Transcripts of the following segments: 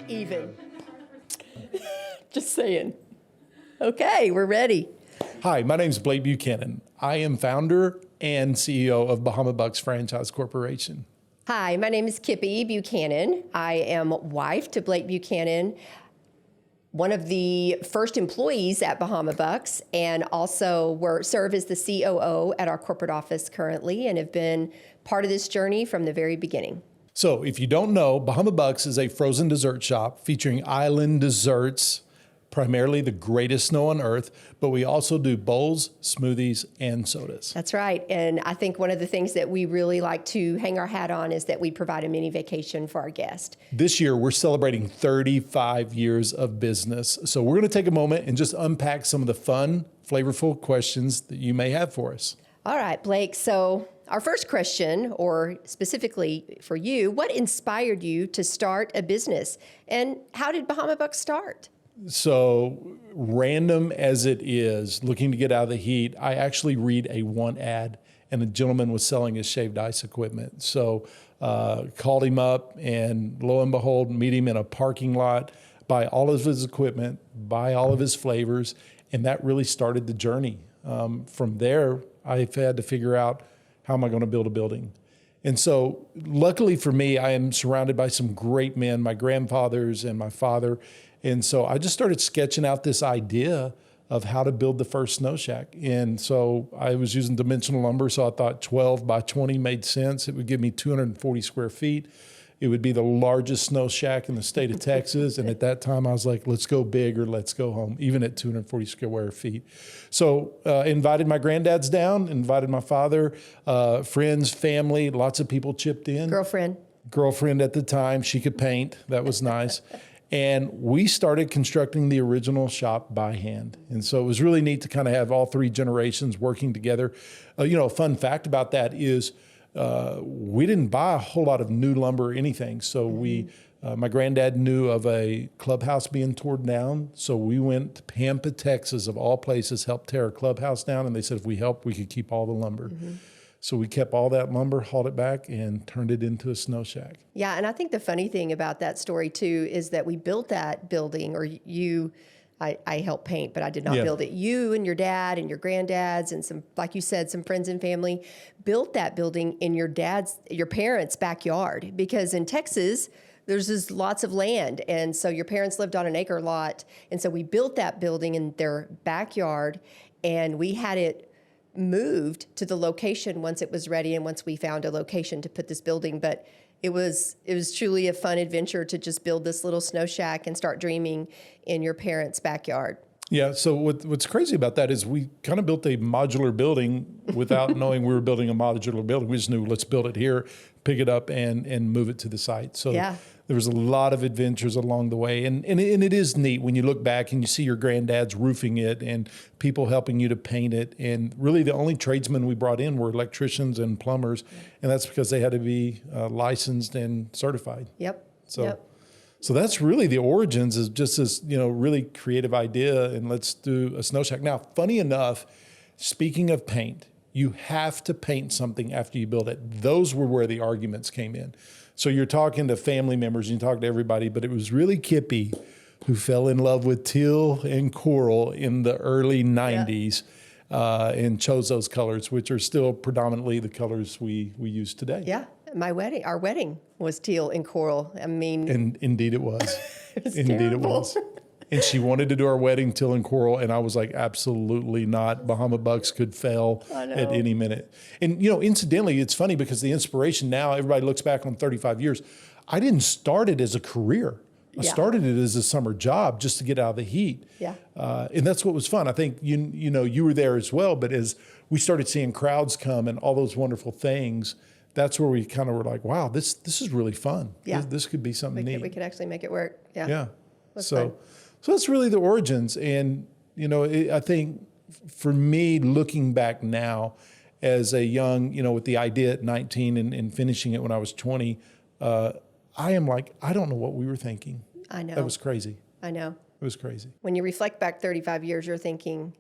even. Just saying. Okay, we're ready. Hi, my name is Blake Buchanan. I am founder and CEO of Bahama Bucks Franchise Corporation. Hi, my name is Kippi Buchanan. I am wife to Blake Buchanan, one of the first employees at Bahama Bucks, and also serve as the COO at our corporate office currently, and have been part of this journey from the very beginning. So if you don't know, Bahama Bucks is a frozen dessert shop featuring island desserts, primarily the greatest snow on earth, but we also do bowls, smoothies, and sodas. That's right. And I think one of the things that we really like to hang our hat on is that we provide a mini vacation for our guests. This year, we're celebrating 35 years of business. So we're going to take a moment and just unpack some of the fun, flavorful questions that you may have for us. All right, Blake. So our first question, or specifically for you, what inspired you to start a business? And how did Bahama Bucks start? So random as it is, looking to get out of the heat, I actually read a one ad, and a gentleman was selling his shaved ice equipment. So called him up, and lo and behold, meet him in a parking lot, buy all of his equipment, buy all of his flavors, and that really started the journey. From there, I've had to figure out, how am I going to build a building? And so luckily for me, I am surrounded by some great men, my grandfathers and my father. And so I just started sketching out this idea of how to build the first snow shack. And so I was using dimensional lumber, so I thought 12 by 20 made sense. It would give me 240 square feet. It would be the largest snow shack in the state of Texas. And at that time, I was like, let's go big or let's go home, even at 240 square feet. So invited my granddads down, invited my father, friends, family, lots of people chipped in. Girlfriend at the time, she could paint. That was nice. And we started constructing the original shop by hand. And so it was really neat to kind of have all three generations working together. A fun fact about that is we didn't buy a whole lot of new lumber or anything. So my granddad knew of a clubhouse being torn down. So we went to Pampa, Texas, of all places, helped tear a clubhouse down. And they said if we helped, we could keep all the lumber. So we kept all that lumber, hauled it back, and turned it into a snow shack. Yeah, and I think the funny thing about that story, too, is that we built that building, or I helped paint, but I did not build it. You and your dad and your granddads and some, like you said, some friends and family built that building in your parents' backyard, because in Texas, there's just lots of land. And so your parents lived on an acre lot. And so we built that building in their backyard, and we had it moved to the location once it was ready and once we found a location to put this building. But it was truly a fun adventure to just build this little snow shack and start dreaming in your parents' backyard. Yeah, so what's crazy about that is we kind of built a modular building without knowing we were building a modular building. We just knew, let's build it here, pick it up, and move it to the site. So there was a lot of adventures along the way. And it is neat when you look back and you see your granddads roofing it and people helping you to paint it. And really the only tradesmen we brought in were electricians and plumbers. And that's because they had to be licensed and certified. So that's really the origins, is just this, really creative idea, and let's do a snow shack. Now, funny enough, speaking of paint, you have to paint something after you build it. Those were where the arguments came in. So you're talking to family members, and you talk to everybody, but it was really Kippi who fell in love with teal and coral in the early 90s and chose those colors, which are still predominantly the colors we use today. Yeah. Our wedding was teal and coral. I mean, and indeed it was. Indeed it was. And she wanted to do our wedding teal and coral, and I was like, absolutely not. Bahama Bucks could fail at any minute. And incidentally, it's funny because the inspiration now, everybody looks back on 35 years. I didn't start it as a career. I started it as a summer job just to get out of the heat. And that's what was fun. I think you were there as well. But as we started seeing crowds come and all those wonderful things, that's where we kind of were like, wow, this is really fun. This could be something neat. We could actually make it work. So that's really the origins. And, I think for me, looking back now as a young, with the idea at 19 and finishing it when I was 20, I am like, I don't know what we were thinking. I know. That was crazy. I know. It was crazy. When you reflect back 35 years, you're thinking,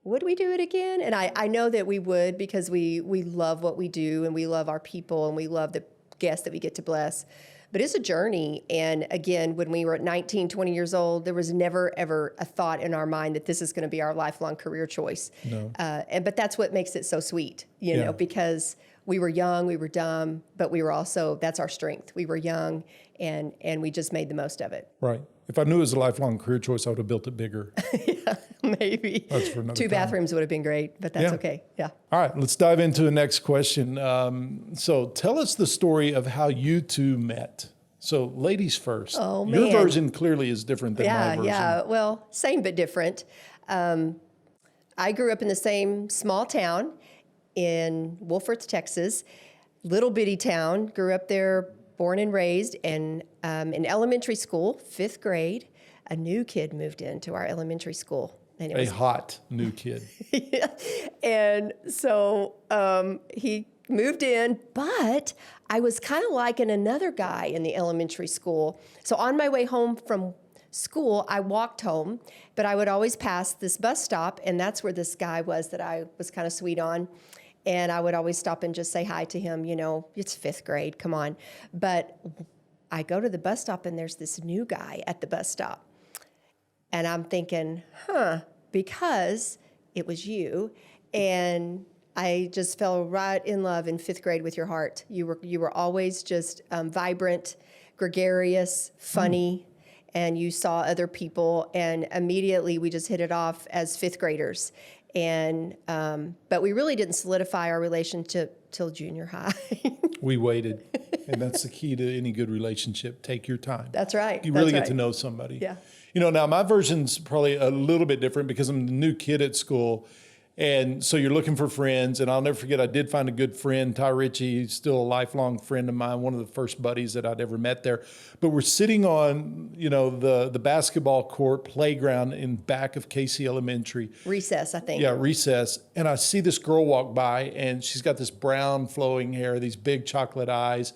would we do it again? And I know that we would, because we love what we do, and we love our people, and we love the guests that we get to bless. But it's a journey. And again, when we were at 19, 20 years old, there was never, ever a thought in our mind that this is going to be our lifelong career choice. No. But that's what makes it so sweet, you know, because we were young, we were dumb, but we were also, that's our strength. We were young and we just made the most of it. Right. If I knew it was a lifelong career choice, I would have built it bigger. Yeah, maybe. That's for another 2 time. bathrooms would have been great, but that's okay. Yeah. All right, let's dive into the next question. So tell us the story of how you two met. So ladies first. Oh, Your man. version clearly is different than my version. Yeah. Well, same but different. I grew up in the same small town in Wolforth, Texas, little bitty town. Grew up there, born and raised, and in elementary school, 5th grade, a new kid moved into our elementary school. And it was A hot new kid. yeah. And so he moved in, but I was kind of liking another guy in the elementary school. So on my way home from school, I walked home, but I would always pass this bus stop, and that's where this guy was that I was kind of sweet on. And I would always stop and just say hi to him, you know, it's 5th grade, come on. But I go to the bus stop, and there's this new guy at the bus stop. And I'm thinking, because it was you, and I just fell right in love in 5th grade with your heart. You were always just vibrant, gregarious, funny, and you saw other people, and immediately we just hit it off as 5th graders. And but we really didn't solidify our relationship till junior high. We waited, and that's the key to any good relationship. Take your time. That's right. You really That's get to right. know somebody. Yeah. You know, now my version's probably a little bit different because I'm the new kid at school. And so you're looking for friends. And I'll never forget, I did find a good friend, Ty Ritchie. He's still a lifelong friend of mine, one of the first buddies that I'd ever met there. But we're sitting on, you know, the basketball court playground in back of Casey Elementary. Recess, I think. Yeah, recess. And I see this girl walk by, and she's got this brown flowing hair, these big chocolate eyes.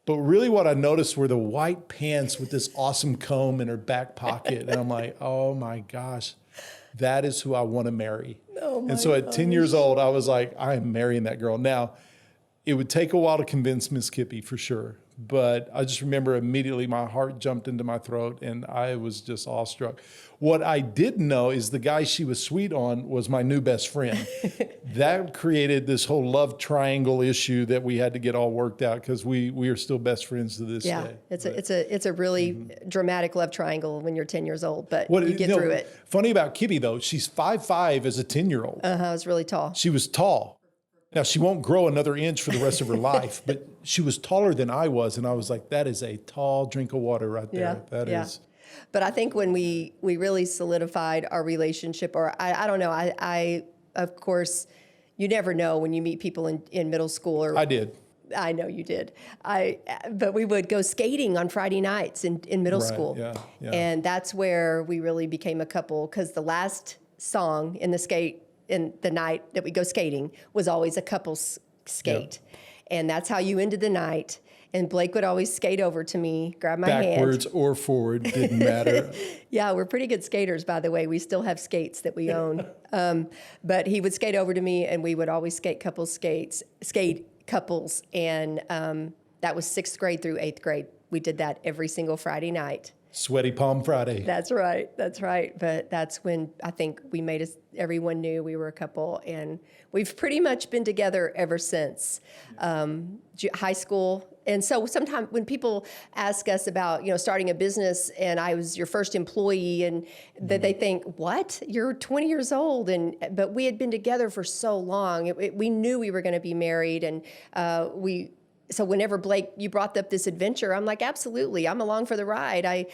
But really what I noticed were the white pants with this awesome comb in her back pocket. And I'm like, oh my gosh, that is who I want to marry. Oh my and so at 10 years old, I was like, I am marrying that girl. Now, it would take a while to convince Miss Kippi for sure. But I just remember immediately my heart jumped into my throat and I was just awestruck. What I didn't know is the guy she was sweet on was my new best friend. That created this whole love triangle issue that we had to get all worked out because we are still best friends to this day. It's a really dramatic love triangle when you're 10 years old, but you get through it. Funny about Kippi though, she's 5'5" as a 10-year-old. I was really tall. She was tall. Now, she won't grow another inch for the rest of her life, but she was taller than I was. And I was like, that is a tall drink of water right there. That is. But I think when we really solidified our relationship, or I don't know, I of course, you never know when you meet people in middle school. Or I did. I know you did. But we would go skating on Friday nights in middle school. Yeah. And that's where we really became a couple, because the last song in the night that we go skating was always a couple's skate. And that's how you ended the night. And Blake would always skate over to me, grab my hand. Backwards or forward, didn't matter. Yeah, we're pretty good skaters, by the way. We still have skates that we own. But he would skate over to me, and we would always skate couples. And that was 6th grade through 8th grade. We did that every single Friday night. Sweaty Palm Friday. That's right. But that's when I think everyone knew we were a couple, and we've pretty much been together ever since high school. And so sometimes when people ask us about, starting a business and I was your first employee, and that they think, what? You're 20 years old. But we had been together for so long. We knew we were going to be married, and so whenever Blake, you brought up this adventure, I'm like, absolutely, I'm along for the ride.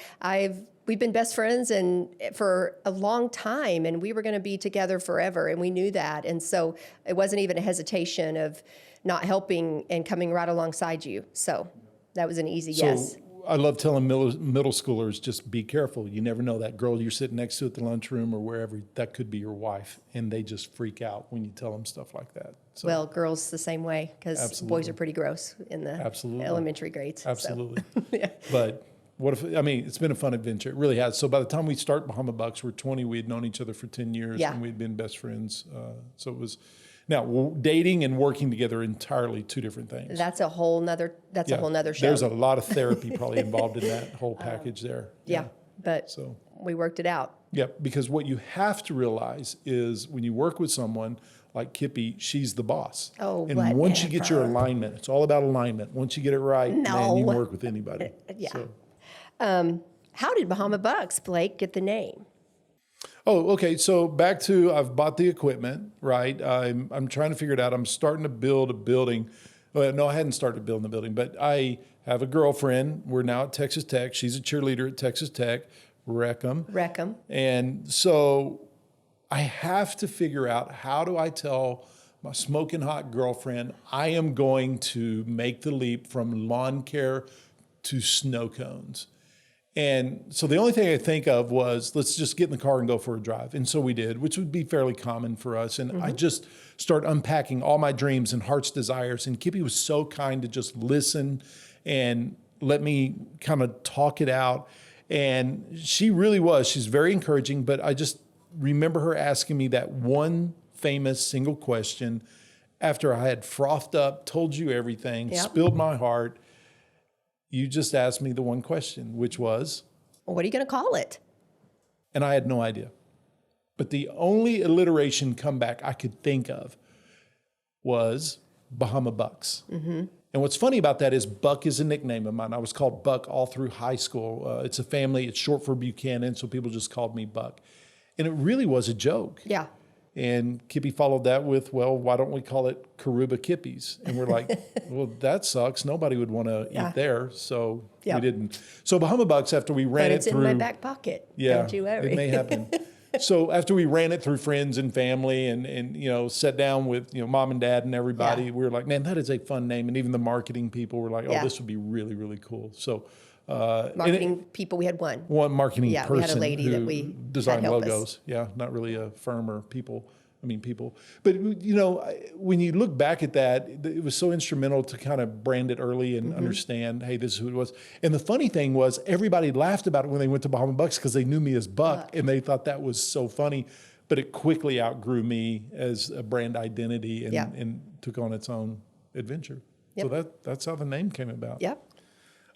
We've been best friends and for a long time, and we were going to be together forever, and we knew that. And so it wasn't even a hesitation of not helping and coming right alongside you. So that was an easy yes. I love telling middle schoolers, just be careful. You never know, that girl you're sitting next to at the lunchroom or wherever, that could be your wife, and they just freak out when you tell them stuff like that. So, well, girls the same way, because boys are pretty gross in the elementary grades. Absolutely. So. Yeah. But it's been a fun adventure. It really has. So by the time we start Bahama Bucks, we're 20. We had known each other for 10 years, and we'd been best friends. So it was Now, dating and working together are entirely two different things. That's a whole nother show. There's a lot of therapy probably involved in that whole package there. Yeah, but we worked it out. Yeah, because what you have to realize is when you work with someone like Kippi, she's the boss. Oh, and once you get your alignment, it's all about alignment. Once you get it right, man, you can work with anybody. Yeah. So. How did Bahama Bucks, Blake, get the name? Oh, okay. So back to I've bought the equipment, right? I'm trying to figure it out. I'm starting to build a building. Well, no, I hadn't started building the building, but I have a girlfriend. We're now at Texas Tech. She's a cheerleader at Texas Tech. Wreck 'em. And so I have to figure out, how do I tell my smoking hot girlfriend I am going to make the leap from lawn care to snow cones? And so the only thing I think of was, let's just get in the car and go for a drive. And so we did, which would be fairly common for us. And I just start unpacking all my dreams and heart's desires. And Kippi was so kind to just listen and let me kind of talk it out. And she really was. She's very encouraging, but I just remember her asking me that one famous single question after I had frothed up, told you everything, spilled my heart. You just asked me the one question, which was, what are you going to call it? And I had no idea. But the only alliteration comeback I could think of was Bahama Bucks. Mm-hmm. And what's funny about that is Buck is a nickname of mine. I was called Buck all through high school. It's a family. It's short for Buchanan, so people just called me Buck. And it really was a joke. Yeah. And Kippi followed that with, well, why don't we call it Karuba Kippies? And we're like, well, that sucks. Nobody would want to eat there. So we didn't. So Bahama Bucks, after we ran it through. But it's in my back pocket. Don't you worry. It may happen. So after we ran it through friends and family and you know, sat down with, you know, mom and dad and everybody, we were like, man, that is a fun name. And even the marketing people were like, oh, this would be really, really cool. So marketing people, we had one marketing person. We had a lady that we designed logos. Yeah, not really a firm or people. I mean, people. But, you know, when you look back at that, it was so instrumental to kind of brand it early and understand, hey, this is who it was. And the funny thing was, everybody laughed about it when they went to Bahama Bucks because they knew me as Buck, and they thought that was so funny. But it quickly outgrew me as a brand identity and took on its own adventure. So that's how the name came about. Yep.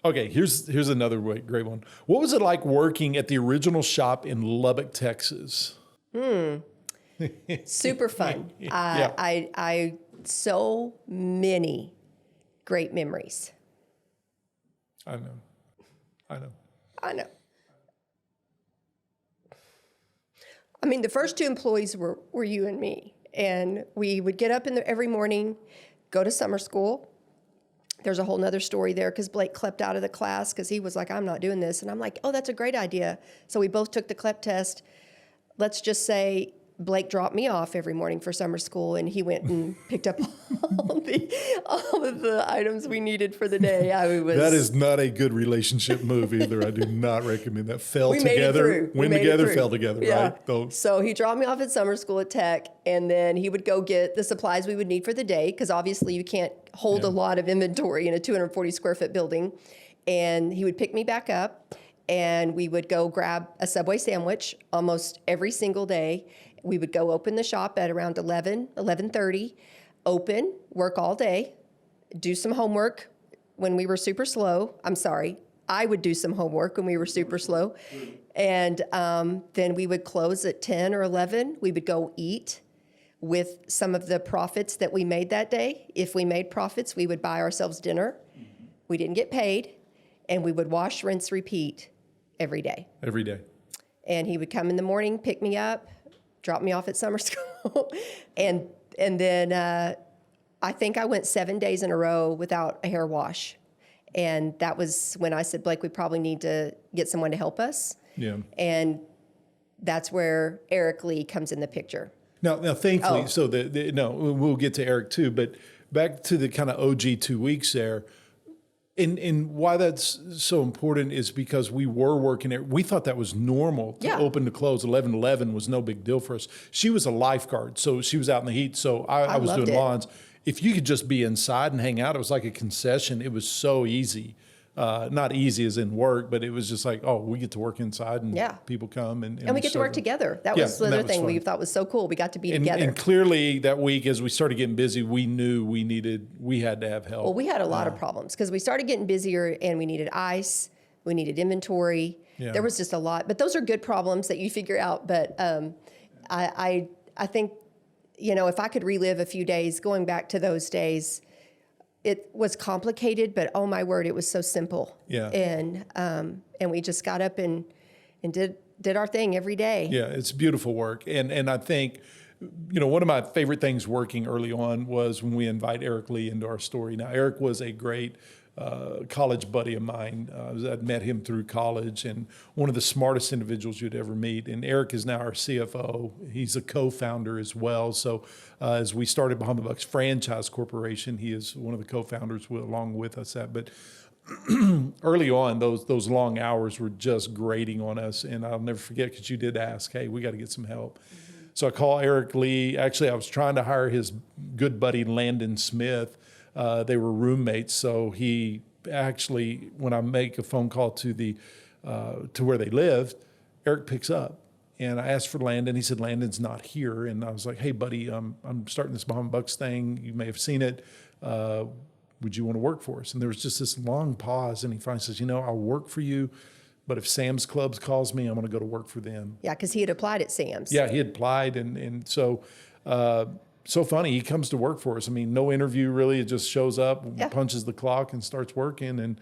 Okay, here's another great one. What was it like working at the original shop in Lubbock, Texas? Super fun. I so many great memories. I know. I mean, the first two employees were you and me, and we would get up every morning, go to summer school. There's a whole nother story there because Blake clept out of the class because he was like, I'm not doing this. And I'm like, oh, that's a great idea. So we both took the CLEP test. Let's just say Blake dropped me off every morning for summer school, and he went and picked up all of the items we needed for the day. That is not a good relationship move either. I do not recommend that. We made it through. Win together, fell together, right? So he dropped me off at summer school at Tech, and then he would go get the supplies we would need for the day, because obviously you can't hold a lot of inventory in a 240 square foot building. And he would pick me back up, and we would go grab a Subway sandwich almost every single day. We would go open the shop at around 11:30, open, work all day, do some homework when we were super slow. I'm sorry, I would do some homework when we were super slow. And then we would close at 10 or 11. We would go eat with some of the profits that we made that day. If we made profits, we would buy ourselves dinner. We didn't get paid. And we would wash, rinse, repeat every day. Every day. And he would come in the morning, pick me up, drop me off at summer school. and then I think I went 7 days in a row without a hair wash. And that was when I said, Blake, we probably need to get someone to help us. Yeah. And that's where Eric Lee comes in the picture. Now thankfully, so we'll get to Eric too, but back to the kind of OG 2 weeks there. And why that's so important is because we were working there. We thought that was normal to open to close. 11:11 was no big deal for us. She was a lifeguard, so she was out in the heat. So I was doing lawns. If you could just be inside and hang out, it was like a concession. It was so easy. not easy as in work, but it was just like, oh, we get to work inside and Yeah. people come And we get to work together. That Yeah, was the and other that was thing we fun. thought was so cool. We got to be And together. clearly that week, as we started getting busy, we knew we had to have help. Well, we had a lot of problems because we started getting busier and we needed ice, we needed inventory. Yeah. There was just a lot, but those are good problems that you figure out. But I think, if I could relive a few days, going back to those days, it was complicated, but oh my word, it was so simple. Yeah. And we just got up and did our thing every day. Yeah, it's beautiful work. And I think, one of my favorite things working early on was when we invite Eric Lee into our story. Now, Eric was a great college buddy of mine. I'd met him through college, and one of the smartest individuals you'd ever meet. And Eric is now our CFO. He's a co-founder as well. So as we started Bahama Bucks Franchise Corporation, he is one of the co-founders along with us. But early on, those long hours were just grating on us. And I'll never forget, because you did ask, hey, we got to get some help. Mm-hmm. So I call Eric Lee. Actually, I was trying to hire his good buddy, Landon Smith. They were roommates, so he actually, when I make a phone call to where they lived, Eric picks up, and I asked for Landon. He said Landon's not here, and I was like, "Hey, buddy, I'm starting this Bahama Bucks thing. You may have seen it. Would you want to work for us?" And there was just this long pause, and he finally says, "I'll work for you, but if Sam's Clubs calls me, I'm going to go to work for them." Yeah, because he had applied at Sam's. Yeah, he had applied, and so. So funny, he comes to work for us. I mean, no interview really, it just shows up, punches the clock and starts working. And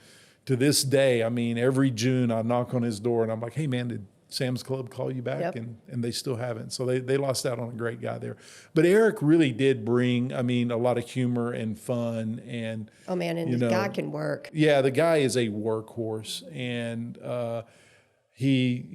to this day, I mean, every June I knock on his door and I'm like, "Hey man, did Sam's Club call you back?" Yep. And they still haven't. So they lost out on a great guy there. But Eric really did bring, a lot of humor and fun. And oh man, and the guy can work. Yeah, the guy is a workhorse. And he,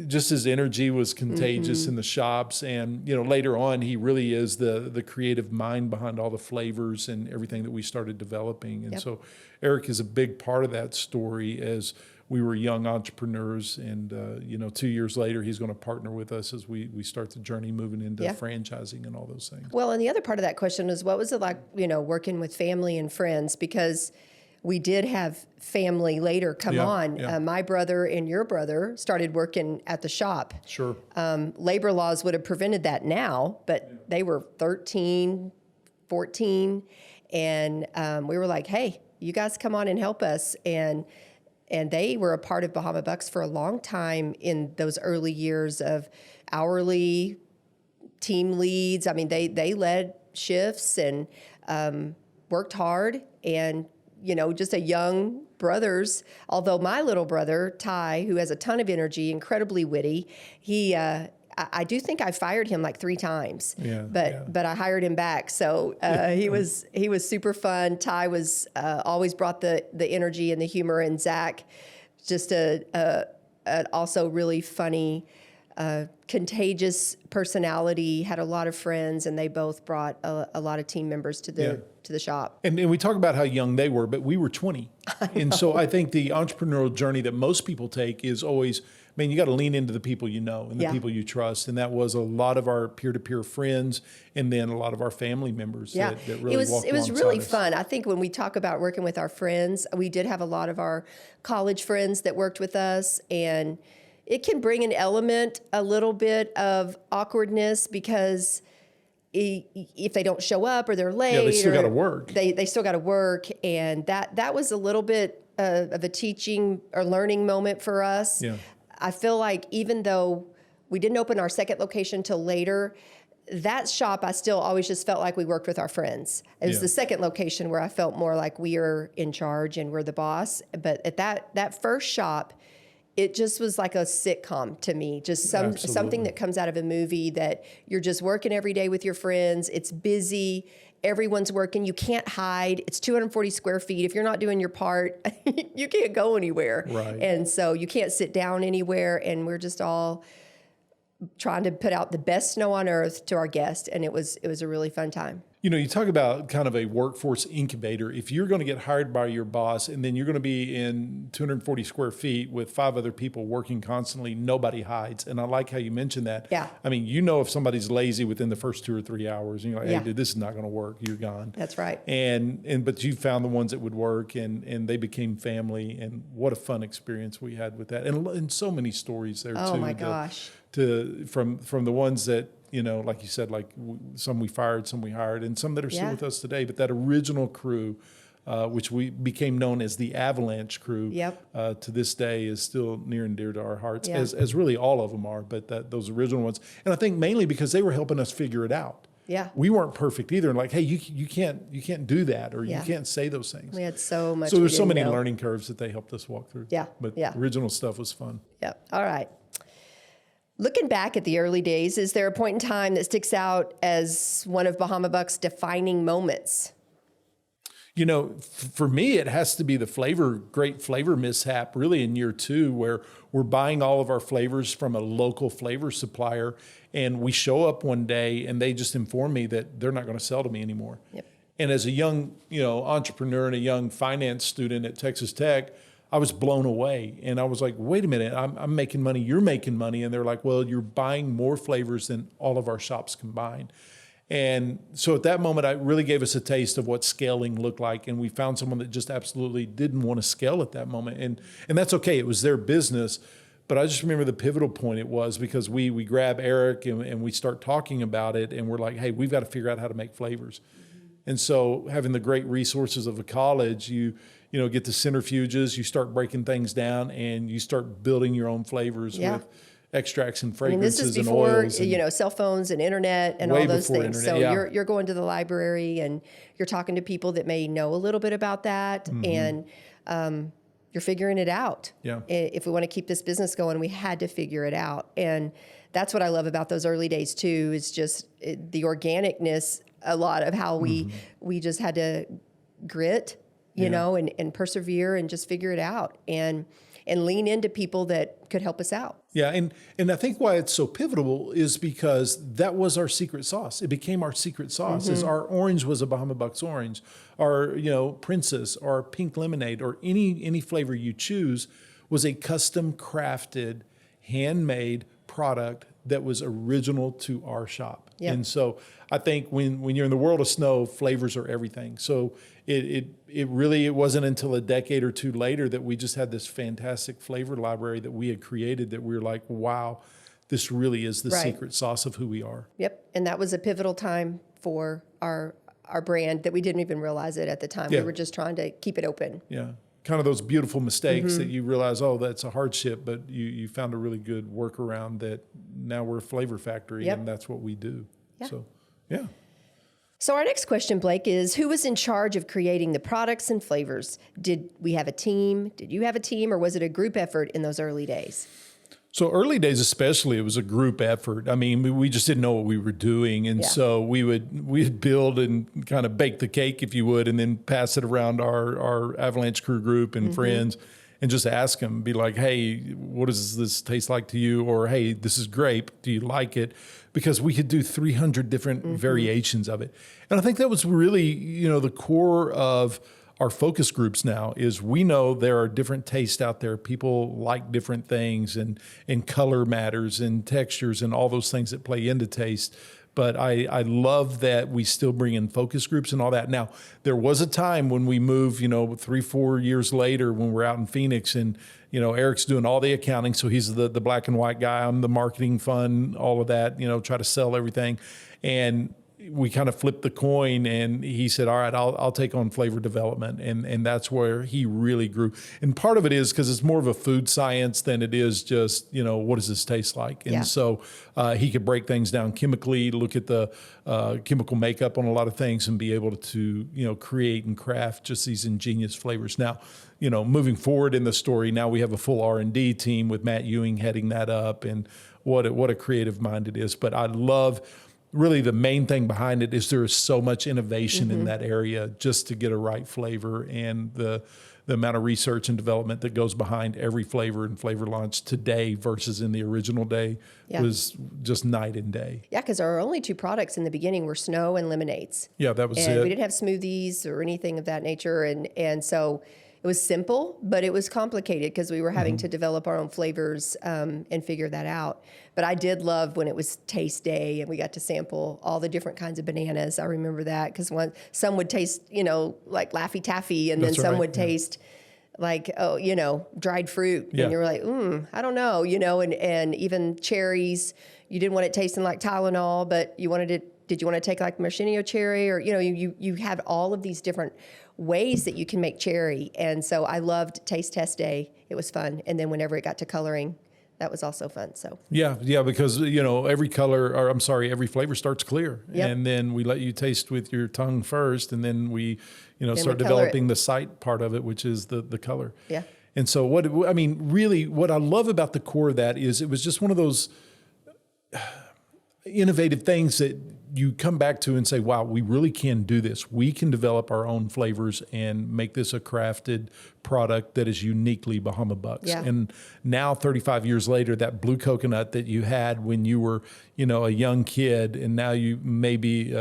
just his energy was contagious in the shops. And, later on, he really is the creative mind behind all the flavors and everything that we started developing. And so Eric is a big part of that story as we were young entrepreneurs. And, 2 years later, he's going to partner with us as we start the journey moving into franchising and all those things. Well, and the other part of that question is, what was it like, working with family and friends? Because we did have family later come on. Yeah. My brother and your brother started working at the shop. Sure. Labor laws would have prevented that now, but they were 13, 14. And we were like, "Hey, you guys come on and help us." And they were a part of Bahama Bucks for a long time in those early years of hourly team leads. I mean, they led shifts and worked hard, and just a young brothers. Although my little brother, Ty, who has a ton of energy, incredibly witty, I do think I fired him like 3 times, but I hired him back. So he was super fun. Ty was always brought the energy and the humor, and Zach, just also really funny, contagious personality, had a lot of friends, and they both brought a lot of team members to the shop. And we talk about how young they were, but we were 20. And so I think the entrepreneurial journey that most people take is always, man, you got to lean into the people you know and the people you trust. And that was a lot of our peer-to-peer friends, and then a lot of our family members that really walked it was alongside really us. fun. I think when we talk about working with our friends, we did have a lot of our college friends that worked with us, and it can bring an element, a little bit of awkwardness, because if they don't show up or they're late, they still got to work. They still got to work, and that was a little bit of a teaching or learning moment for us. Yeah. I feel like even though we didn't open our second location till later, that shop, I still always just felt like we worked with our friends. It was the second location where I felt more like we are in charge and we're the boss. But at that first shop, it just was like a sitcom to me, just something that comes out of a movie, that you're just working every day with your friends. It's busy. Everyone's working. You can't hide. It's 240 square feet. If you're not doing your part, you can't go anywhere. Right. And so you can't sit down anywhere. And we're just all trying to put out the best snow on earth to our guests. And it was a really fun time. You talk about kind of a workforce incubator. If you're going to get hired by your boss and then you're going to be in 240 square feet with 5 other people working constantly, nobody hides. And I like how you mentioned that. Yeah. I mean, if somebody's lazy within the first 2 or 3 hours, and you're like, hey, dude, this is not going to work. You're gone. That's right. But you found the ones that would work, and they became family. And what a fun experience we had with that. And so many stories there, too. Oh, my gosh. From the ones that, like you said, like some we fired, some we hired, and some that are still with us today. But that original crew, which we became known as the Avalanche crew, to this day is still near and dear to our hearts, as really all of them are. But those original ones, and I think mainly because they were helping us figure it out. Yeah, we weren't perfect either. And like, hey, you can't do that, or you can't say those things. We had so much. So there's so many learning curves that they helped us walk through. Yeah, but original stuff was fun. Yeah. All right. Looking back at the early days, is there a point in time that sticks out as one of Bahama Bucks' defining moments? For me, it has to be the great flavor mishap really in year 2, where we're buying all of our flavors from a local flavor supplier. And we show up one day and they just inform me that they're not going to sell to me anymore. Yep. And as a young, entrepreneur and a young finance student at Texas Tech, I was blown away. And I was like, wait a minute, I'm making money, you're making money. And they're like, well, you're buying more flavors than all of our shops combined. And so at that moment, it really gave us a taste of what scaling looked like. And we found someone that just absolutely didn't want to scale at that moment. And that's okay, it was their business. But I just remember the pivotal point it was, because we grab Eric and we start talking about it, and we're like, hey, we've got to figure out how to make flavors. And so having the great resources of a college, you get the centrifuges, you start breaking things down, and you start building your own flavors with extracts and fragrances this is and before, oils. Cell phones and internet and way all those before things. internet, So you're going to the library and you're talking to people that may know a little bit about that, and you're figuring it out. Yeah. If we want to keep this business going, we had to figure it out. And that's what I love about those early days too, is just the organicness, a lot of how we just had to grit, you know, and persevere and just figure it out and lean into people that could help us out. Yeah, and I think why it's so pivotal is because that was our secret sauce. It became our secret sauce. Is our orange was a Bahama Bucks orange, our Princess, or pink lemonade, or any flavor you choose was a custom crafted, handmade product that was original to our shop. Yep. And so I think when you're in the world of snow, flavors are everything. So it really wasn't until a decade or two later that we just had this fantastic flavor library that we had created, that we were like, wow, this really is the secret sauce of who we are. Yep. And that was a pivotal time for our brand that we didn't even realize it at the time. We were just trying to keep it open. Yeah. Kind of those beautiful mistakes that you realize, oh, that's a hardship, but you found a really good workaround that now we're a flavor factory and that's what we do. Yeah. So, yeah. So our next question, Blake, is who was in charge of creating the products and flavors? Did we have a team? Did you have a team, or was it a group effort in those early days? So early days especially, it was a group effort. I mean, we just didn't know what we were doing. And so we'd build and kind of bake the cake, if you would, and then pass it around our Avalanche crew group and friends, and just ask them, be like, hey, what does this taste like to you? Or, hey, this is grape. Do you like it? Because we could do 300 different variations of it. And I think that was really, the core of our focus groups now, is we know there are different tastes out there. People like different things, and color matters, and textures, and all those things that play into taste. But I love that we still bring in focus groups and all that. Now, there was a time when we moved, 3-4 years later, when we're out in Phoenix, and Eric's doing all the accounting, so he's the black and white guy. I'm the marketing fund, all of that, try to sell everything. And we kind of flipped the coin, and he said, all right, I'll take on flavor development. And that's where he really grew. And part of it is because it's more of a food science than it is just, what does this taste like? And so he could break things down chemically, look at the chemical makeup on a lot of things, and be able to, create and craft just these ingenious flavors. Now, moving forward in the story, now we have a full R&D team with Matt Ewing heading that up, and what a creative mind it is. But I love, really the main thing behind it is there is so much innovation in that area just to get a right flavor, and the the amount of research and development that goes behind every flavor and flavor launch today versus in the original day was just night and day. Yeah, because our only two products in the beginning were snow and lemonades. Yeah, that was and it. We didn't have smoothies or anything of that nature. And so it was simple, but it was complicated because we were having to develop our own flavors and figure that out. But I did love when it was taste day and we got to sample all the different kinds of bananas. I remember that because some would taste, like Laffy Taffy, and then some would taste like, dried fruit. Yeah. And you were like, I don't know, and even cherries. You didn't want it tasting like Tylenol, but you wanted it. Did you want to take like maraschino cherry, or you had all of these different ways that you can make cherry, and so I loved taste test day. It was fun, and then whenever it got to coloring, that was also fun. So yeah, because every flavor starts clear, and then we let you taste with your tongue first, and then we start developing the sight part of it, which is the color. Yeah. And so what I love about the core of that is it was just one of those innovative things that you come back to and say, wow, we really can do this. We can develop our own flavors and make this a crafted product that is uniquely Bahama Bucks. Yeah. And now 35 years later, that blue coconut that you had when you were, a young kid, and now you may be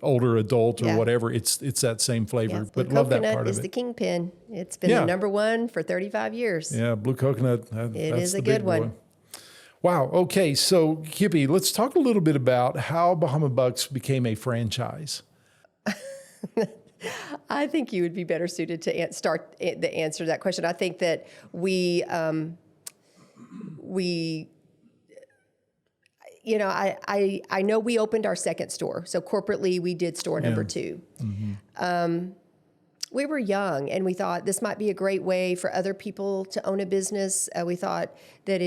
older adult or whatever, it's that same flavor. Yeah, but love that part of it. Coconut is the kingpin. It's been the number one for 35 years. Yeah, blue coconut. It that's is a the good big one. boy. Wow. Okay. So, Kippi, let's talk a little bit about how Bahama Bucks became a franchise. I think you would be better suited to start the answer to that question. I think that I know we opened our second store. So corporately, we did store number 2. Mm-hmm. We were young, and we thought this might be a great way for other people to own a business. We thought that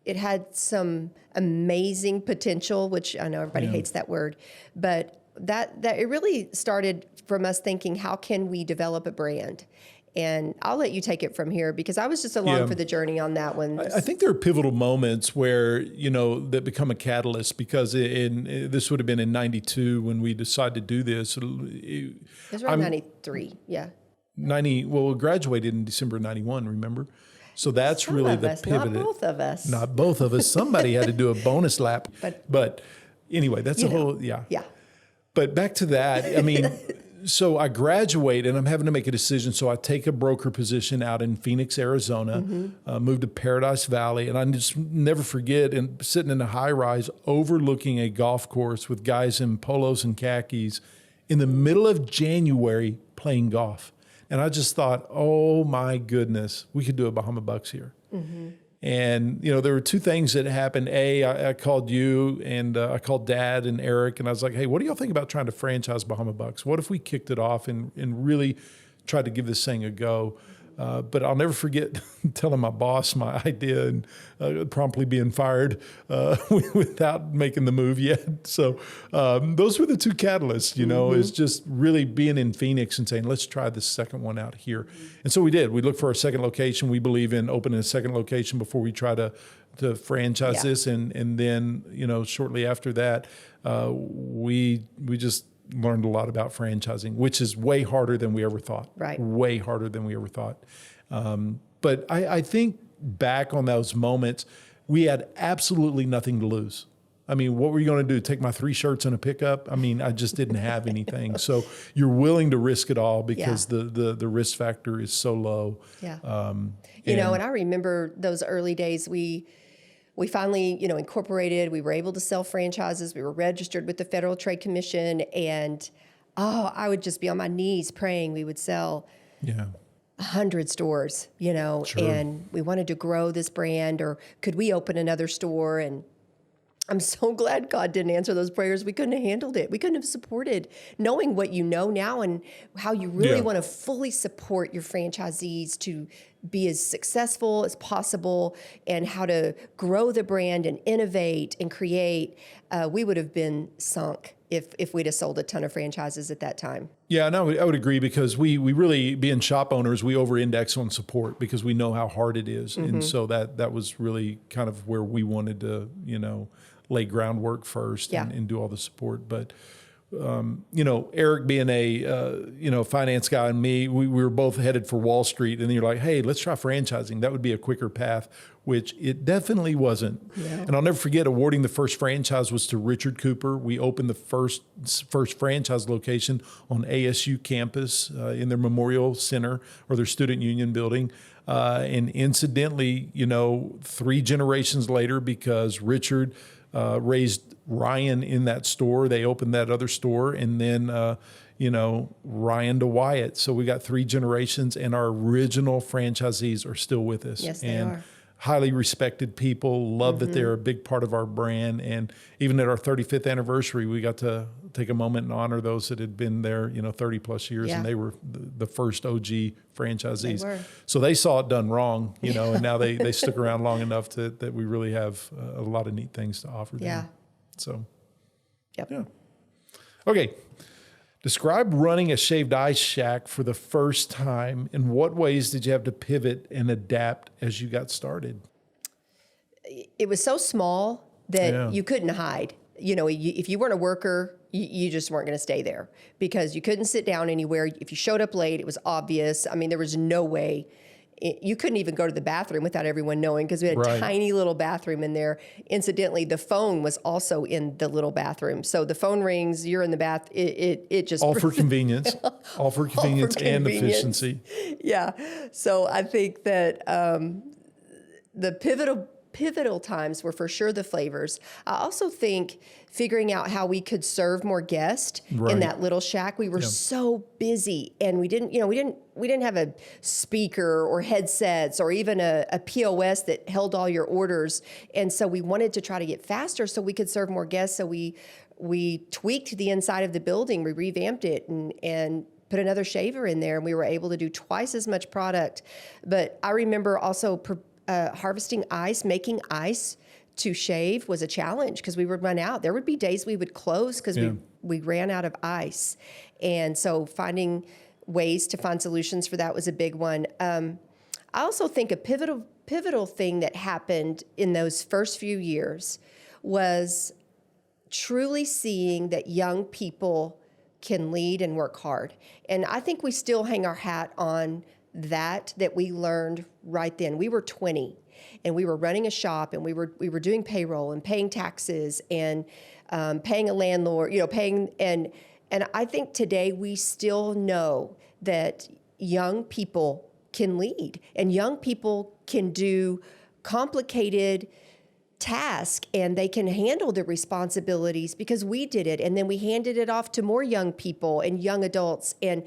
it had some amazing potential, which I know everybody hates that word, but that it really started from us thinking, how can we develop a brand? And I'll let you take it from here because I was just along for the journey on that one. I think there are pivotal moments where, that become a catalyst, because this would have been in 92 when we decided to do this. It was around 93, yeah. We graduated in December of 91, remember? So that's Some really of the us, pivot. Not both of us. Not both of us. Somebody had to do a bonus lap. But anyway, that's Yeah. But back to that, so I graduate and I'm having to make a decision. So I take a broker position out in Phoenix, Arizona, moved to Paradise Valley. And I just never forget sitting in a high rise overlooking a golf course with guys in polos and khakis in the middle of January playing golf. And I just thought, oh my goodness, we could do a Bahama Bucks here. Mm-hmm. And, there were two things that happened. I called you and I called Dad and Eric, and I was like, hey, what do y'all think about trying to franchise Bahama Bucks? What if we kicked it off and really tried to give this thing a go? But I'll never forget telling my boss my idea and promptly being fired without making the move yet. So those were the two catalysts, is just really being in Phoenix and saying, let's try this second one out here. And so we did. We looked for a second location. We believe in opening a second location before we try to franchise this. And then, shortly after that, we just learned a lot about franchising, which is way harder than we ever thought. Right. Way harder than we ever thought. But I think back on those moments, we had absolutely nothing to lose. What were you going to do? Take my 3 shirts and a pickup? I just didn't have anything. So you're willing to risk it all because the risk factor is so low. Yeah. And I remember those early days, we finally, incorporated. We were able to sell franchises. We were registered with the Federal Trade Commission. And, I would just be on my knees praying we would sell 100 stores, Sure. and we wanted to grow this brand, or could we open another store? And I'm so glad God didn't answer those prayers. We couldn't have handled it. We couldn't have supported, knowing what you know now and how you really want to fully support your franchisees to be as successful as possible, and how to grow the brand and innovate and create. We would have been sunk if we'd have sold a ton of franchises at that time. Yeah, no, I would agree, because we really, being shop owners, we over-index on support because we know how hard it is. Mm-hmm. And so that was really kind of where we wanted to, lay groundwork first and do all the support. But Eric being a, finance guy and me, we were both headed for Wall Street. And then you're like, hey, let's try franchising. That would be a quicker path, which it definitely wasn't. Yeah. And I'll never forget awarding the first franchise was to Richard Cooper. We opened the first franchise location on ASU campus in their Memorial Center or their Student Union building. And incidentally, 3 generations later, because Richard raised Ryan in that store, they opened that other store, and then Ryan to Wyatt. So we got 3 generations, and our original franchisees are still with us. Yes, they are. Highly respected people, love that they're a big part of our brand. And even at our 35th anniversary, we got to take a moment and honor those that had been there, 30 plus years, and they were the first OG franchisees. They were. So they saw it done wrong, and now they stuck around long enough that we really have a lot of neat things to offer them. Yeah. So, yep. Yeah. Okay. Describe running a shaved ice shack for the first time. In what ways did you have to pivot and adapt as you got started? It was so small that you couldn't hide. If you weren't a worker, you just weren't going to stay there because you couldn't sit down anywhere. If you showed up late, it was obvious. I mean, there was no way. You couldn't even go to the bathroom without everyone knowing because we had a tiny little bathroom in there. Incidentally, the phone was also in the little bathroom. So the phone rings, you're in the bath. It just... All for convenience. All for convenience and efficiency. Yeah. So I think that the pivotal times were for sure the flavors. I also think figuring out how we could serve more guests in that little shack. We were so busy, and we didn't have a speaker or headsets or even a POS that held all your orders. And so we wanted to try to get faster so we could serve more guests. So we tweaked the inside of the building, we revamped it, and put another shaver in there, and we were able to do twice as much product. But I remember also harvesting ice, making ice to shave was a challenge because we would run out. There would be days we would close because we ran out of ice. And so finding ways to find solutions for that was a big one. I also think a pivotal thing that happened in those first few years was truly seeing that young people can lead and work hard. And I think we still hang our hat on that we learned right then. We were 20 and we were running a shop, and we were doing payroll and paying taxes and paying a landlord, and I think today we still know that young people can lead and young people can do complicated tasks and they can handle the responsibilities because we did it, and then we handed it off to more young people and young adults, and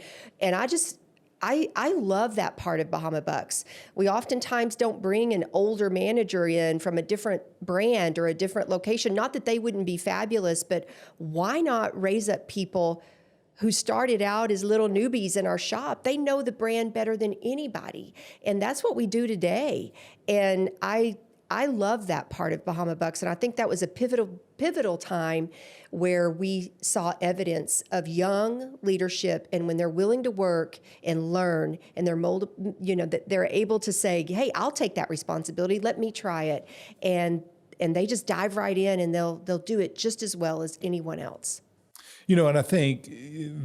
I love that part of Bahama Bucks. We oftentimes don't bring an older manager in from a different brand or a different location. Not that they wouldn't be fabulous, but why not raise up people who started out as little newbies in our shop? They know the brand better than anybody. And that's what we do today. And I love that part of Bahama Bucks. And I think that was a pivotal time where we saw evidence of young leadership, and when they're willing to work and learn, and they're that they're able to say, hey, I'll take that responsibility, let me try it. And they just dive right in, and they'll do it just as well as anyone else. And I think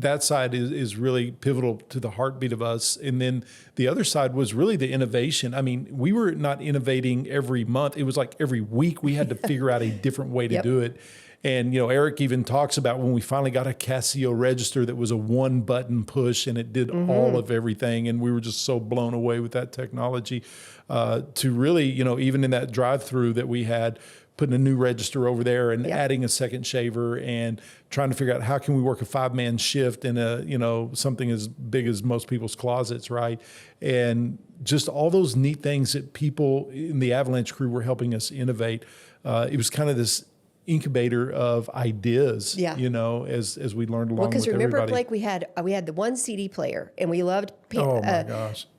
that side is really pivotal to the heartbeat of us. And then the other side was really the innovation. I mean, we were not innovating every month. It was like every week we had to figure out a different way to do it. And, Eric even talks about when we finally got a Casio register that was a 1-button push, and it did all of everything. And we were just so blown away with that technology to really, even in that drive-through that we had, putting a new register over there and adding a second shaver and trying to figure out how can we work a 5-man shift in something as big as most people's closets, right? And just all those neat things that people in the Avalanche crew were helping us innovate. It was kind of this incubator of ideas, as we learned along with everybody. Because remember, Blake, we had the one CD player, and we loved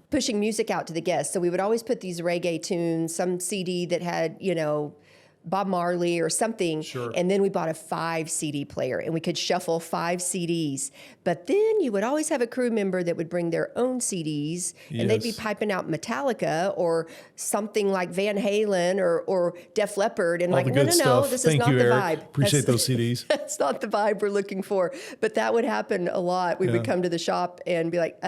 pushing music out to the guests. So we would always put these reggae tunes, some CD that had, Bob Marley or something. Sure. And then we bought a 5 CD player and we could shuffle 5 CDs. But then you would always have a crew member that would bring their own CDs and they'd be Yes. piping out Metallica or something like Van Halen or Def Leppard. And All like, the no, good no, stuff. this Thank is not you, the Eric. vibe. Appreciate those CDs. That's not the vibe we're looking for. But that would happen a lot. We would come to the shop and be like,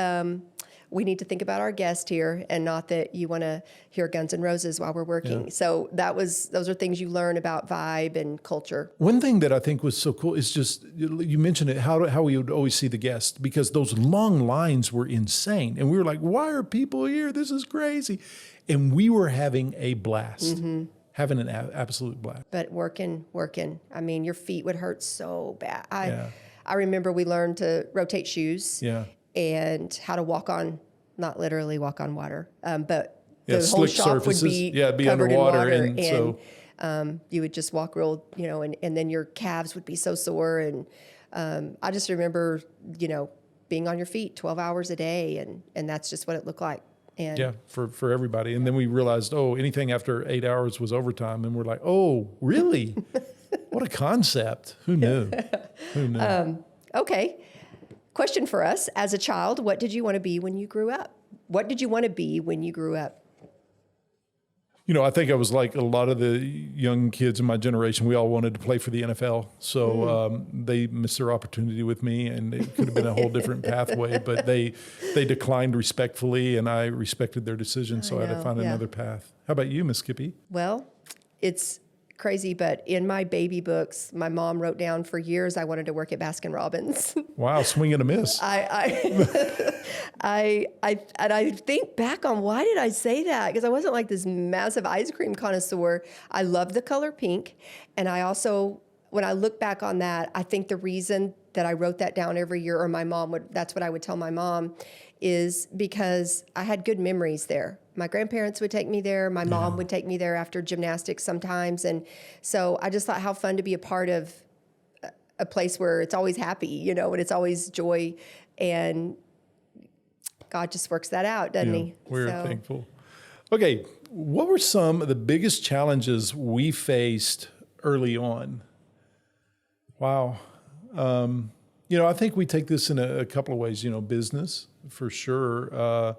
we need to think about our guest here and not that you want to hear Guns N' Roses while we're working. Yeah. So those are things you learn about vibe and culture. One thing that I think was so cool is just, you mentioned it, how we would always see the guests, because those long lines were insane. And we were like, why are people here? This is crazy. And we were having a blast, having an absolute blast. But working. I mean, your feet would hurt so bad. I remember we learned to rotate shoes. Yeah. And how to walk on, not literally walk on water, but Yeah, the whole slick shop surfaces. would be Be covered underwater. in water. And so, you would just walk real, and then your calves would be so sore. And I just remember, being on your feet 12 hours a day, and that's just what it looked like. And yeah, for everybody. And then we realized, anything after 8 hours was overtime. And we're like, oh, really? What a concept. Who knew? Who knew? Okay. Question for us. As a child, what did you want to be when you grew up? What did you want to be when you grew up? I think I was like a lot of the young kids in my generation. We all wanted to play for the NFL. So they missed their opportunity with me, and it could have been a whole different pathway. But they declined respectfully, and I respected their decision. So I had to find another path. How about you, Miss Kippi? Well, it's crazy, but in my baby books, my mom wrote down for years I wanted to work at Baskin Robbins. Wow, swing and a miss. I think back on why did I say that? Because I wasn't like this massive ice cream connoisseur. I love the color pink, and I also, when I look back on that, I think the reason that I wrote that down every year, or my mom would, that's what I would tell my mom, is because I had good memories there. My grandparents would take me there. My mom would take me there after gymnastics sometimes. And so I just thought how fun to be a part of a place where it's always happy, and it's always joy. And God just works that out, doesn't he? We're thankful. Okay, what were some of the biggest challenges we faced early on? Wow. I think we take this in a couple of ways, business for sure.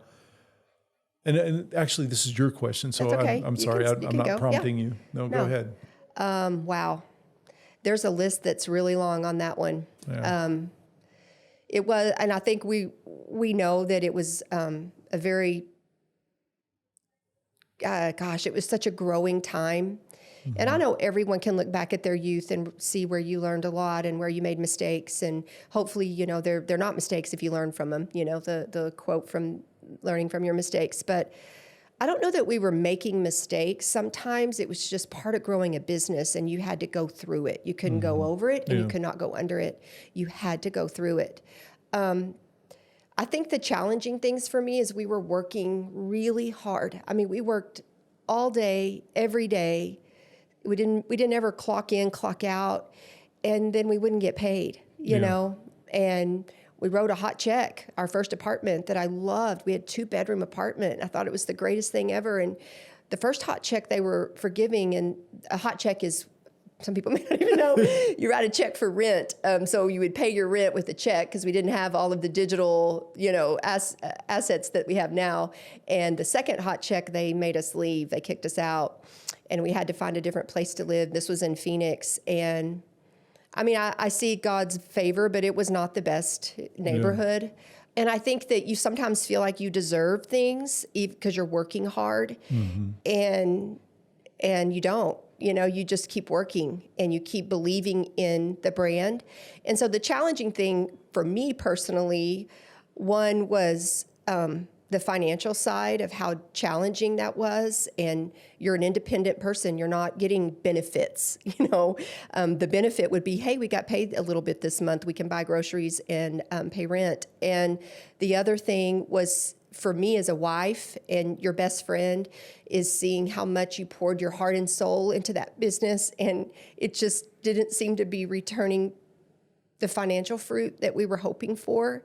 And actually, this is your question, so That's okay. I'm sorry, I'm not prompting you. No, go ahead. Wow. There's a list that's really long on that one. Yeah. It was, and I think we know that it was a very, it was such a growing time. Mm-hmm. And I know everyone can look back at their youth and see where you learned a lot and where you made mistakes. And hopefully, they're not mistakes if you learn from them, the quote from learning from your mistakes. But I don't know that we were making mistakes. Sometimes it was just part of growing a business and you had to go through it. You couldn't go over it and you could not go under it. You had to go through it. I think the challenging things for me is we were working really hard. I mean, we worked all day, every day. We didn't ever clock in, clock out, and then we wouldn't get paid, you know? And we wrote a hot check, our first apartment that I loved. We had a 2-bedroom apartment. I thought it was the greatest thing ever. And the first hot check they were forgiving, and a hot check is, some people may not even know, you write a check for rent. So you would pay your rent with a check because we didn't have all of the digital, assets that we have now. And the second hot check, they made us leave. They kicked us out, and we had to find a different place to live. This was in Phoenix, and I mean, I see God's favor, but it was not the best neighborhood. Yeah. And I think that you sometimes feel like you deserve things because you're working hard, and you don't. You just keep working and you keep believing in the brand. And so the challenging thing for me personally, one was the financial side of how challenging that was. And you're an independent person. You're not getting benefits. The benefit would be, hey, we got paid a little bit this month. We can buy groceries and pay rent. And the other thing was, for me as a wife and your best friend, is seeing how much you poured your heart and soul into that business. And it just didn't seem to be returning the financial fruit that we were hoping for.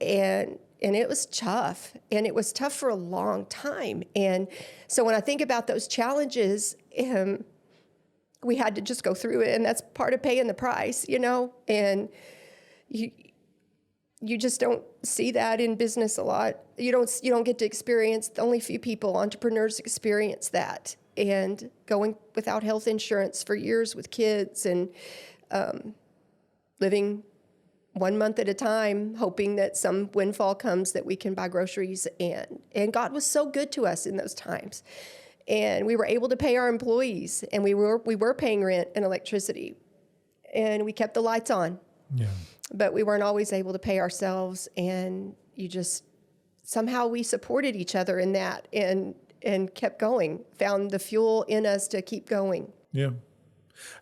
And it was tough. And it was tough for a long time. And so when I think about those challenges, we had to just go through it, and that's part of paying the price, and you just don't see that in business a lot. You don't get to experience, only few people, entrepreneurs experience that, and going without health insurance for years with kids, and living 1 month at a time, hoping that some windfall comes that we can buy groceries. And God was so good to us in those times. And we were able to pay our employees, and we were paying rent and electricity, and we kept the lights on. Yeah. But we weren't always able to pay ourselves, and somehow we supported each other in that, and kept going, found the fuel in us to keep going. Yeah.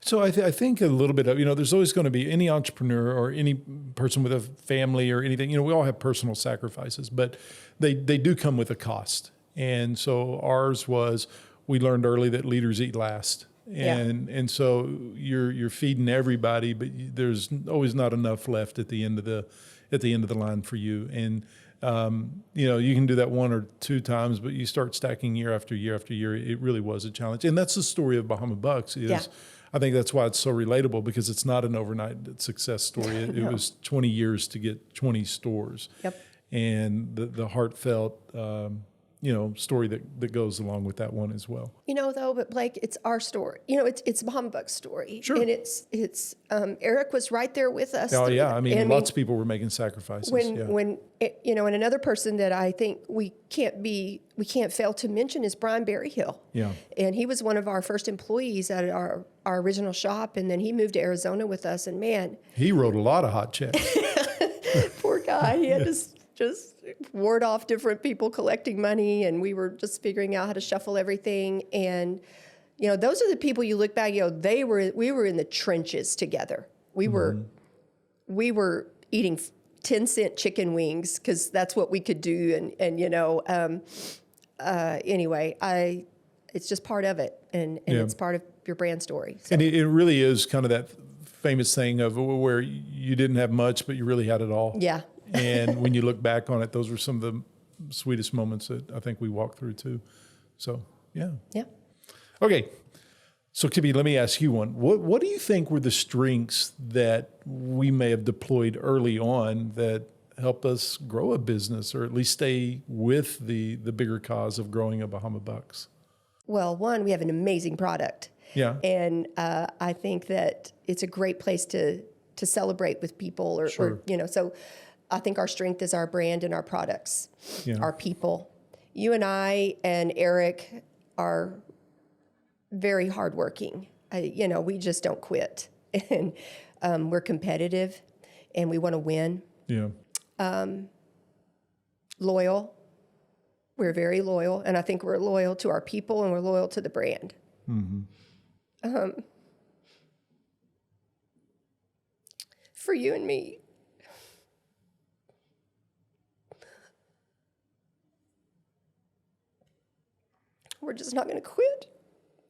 So I think a little bit of, there's always going to be any entrepreneur or any person with a family or anything, we all have personal sacrifices, but they do come with a cost. And so ours was, we learned early that leaders eat last. And so you're feeding everybody, but there's always not enough left at the end of the line for you. And you can do that 1 or 2 times, but you start stacking year after year after year. It really was a challenge. And that's the story of Bahama Bucks. I think that's why it's so relatable, because it's not an overnight success story. It was 20 years to get 20 stores. Yep. And the heartfelt, story that goes along with that one as well. But Blake, it's our story. It's Bahama Buck's story. Sure. And it's Eric was right there with us. Oh yeah, lots of people were making sacrifices. And another person that I think we can't fail to mention is Brian Berryhill. Yeah. And he was one of our first employees at our original shop, and then he moved to Arizona with us, and man, he wrote a lot of hot checks. Poor guy. He had to just ward off different people collecting money, and we were just figuring out how to shuffle everything. And those are the people you look back, we were in the trenches together. We were eating 10-cent chicken wings because that's what we could do. Anyway, it's just part of it, and it's part of your brand story. So. And it really is kind of that famous thing of where you didn't have much, but you really had it all. Yeah. And when you look back on it, those were some of the sweetest moments that I think we walked through too. So, yeah. Yeah. Okay. So, Kippi, let me ask you one. What do you think were the strengths that we may have deployed early on that helped us grow a business, or at least stay with the bigger cause of growing a Bahama Bucks? Well, one, we have an amazing product. Yeah. And I think that it's a great place to celebrate with people, Sure. So I think our strength is our brand and our products, our people. You and I and Eric are very hardworking. We just don't quit. And we're competitive, and we want to win. Yeah. Loyal. We're very loyal, and I think we're loyal to our people, and we're loyal to the brand. Mm-hmm. For you and me, we're just not going to quit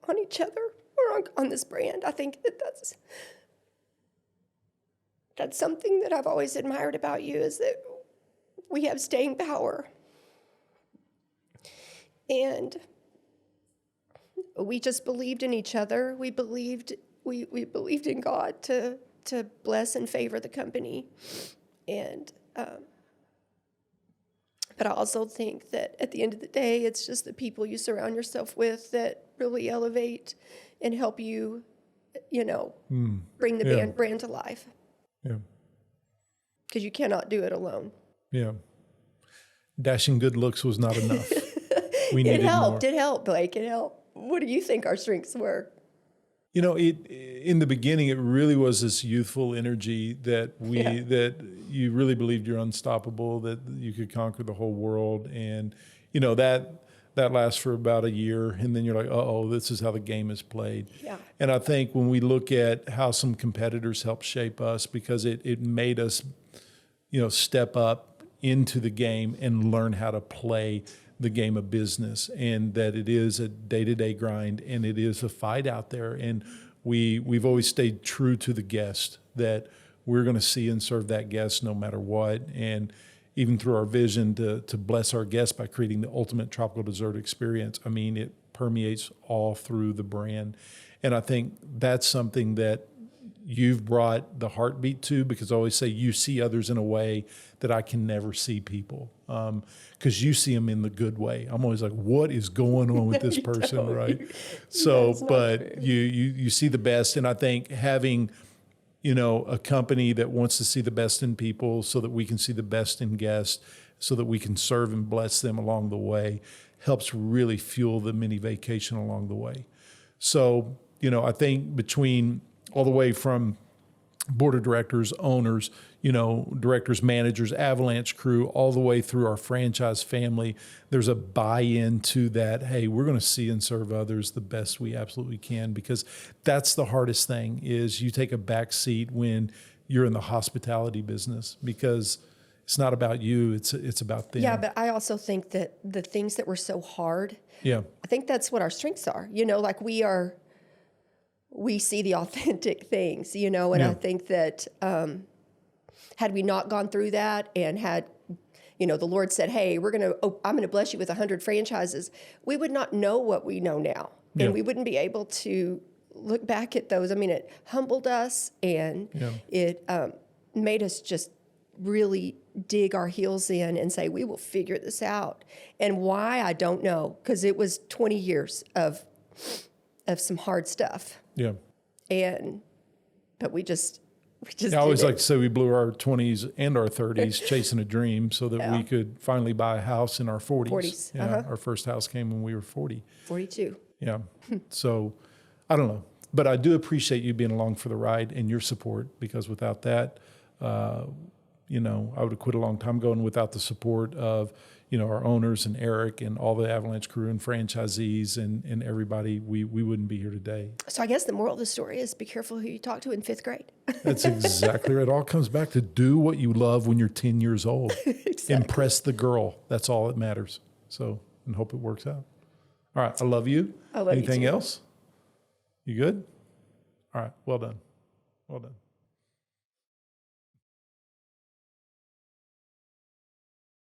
on each other or on this brand. I think that's something that I've always admired about you, is that we have staying power. And we just believed in each other. We believed in God to bless and favor the company. And but I also think that at the end of the day, it's just the people you surround yourself with that really elevate and help you, bring the brand to life. Yeah. Because you cannot do it alone. Yeah. Dashing good looks was not enough. We needed It helped. more. It helped, Blake. It helped. What do you think our strengths were? In the beginning, it really was this youthful energy that that you really believed you're unstoppable, that you could conquer the whole world. And, that lasts for about a year. And then you're like, this is how the game is played. Yeah. And I think when we look at how some competitors helped shape us, because it made us, step up into the game and learn how to play the game of business, and that it is a day-to-day grind, and it is a fight out there. And we've always stayed true to the guest, that we're going to see and serve that guest no matter what. And even through our vision to bless our guests by creating the ultimate tropical dessert experience, it permeates all through the brand. And I think that's something that you've brought the heartbeat to, because I always say you see others in a way that I can never see people, because you see them in the good way. I'm always like, what is going on with this person, right? So, but you see the best. And I think having, a company that wants to see the best in people so that we can see the best in guests, so that we can serve and bless them along the way, helps really fuel the mini vacation along the way. So, I think between all the way from board of directors, owners, directors, managers, Avalanche crew, all the way through our franchise family, there's a buy-in to that. Hey, we're going to see and serve others the best we absolutely can, because that's the hardest thing, is you take a back seat when you're in the hospitality business, because it's not about you, it's about them. Yeah, but I also think that the things that were so hard, Yeah. I think that's what our strengths are. Like we see the authentic things, and I think that had we not gone through that and had, the Lord said, hey, I'm going to bless you with 100 franchises, we would not know what we know now. Yeah. And we wouldn't be able to look back at those. I mean, it humbled us, and it made us just really dig our heels in and say, we will figure this out. And why, I don't know, because it was 20 years of some hard stuff. Yeah. But we just I always like to say we blew our 20s and our 30s chasing a dream so that we could finally buy a house in our 40s. Yeah, our first house came when we were 40. 42. Yeah. So I don't know. But I do appreciate you being along for the ride and your support, because without that, I would have quit a long time ago. And without the support of, our owners and Eric and all the Avalanche crew and franchisees and everybody, we wouldn't be here today. So I guess the moral of the story is be careful who you talk to in 5th grade. That's exactly right. It all comes back to do what you love when you're 10 years old. Exactly. Impress the girl. That's all that matters. So, and hope it works out. All right. I love you. I love you too. Anything else? You good? All right. Well done. Well done.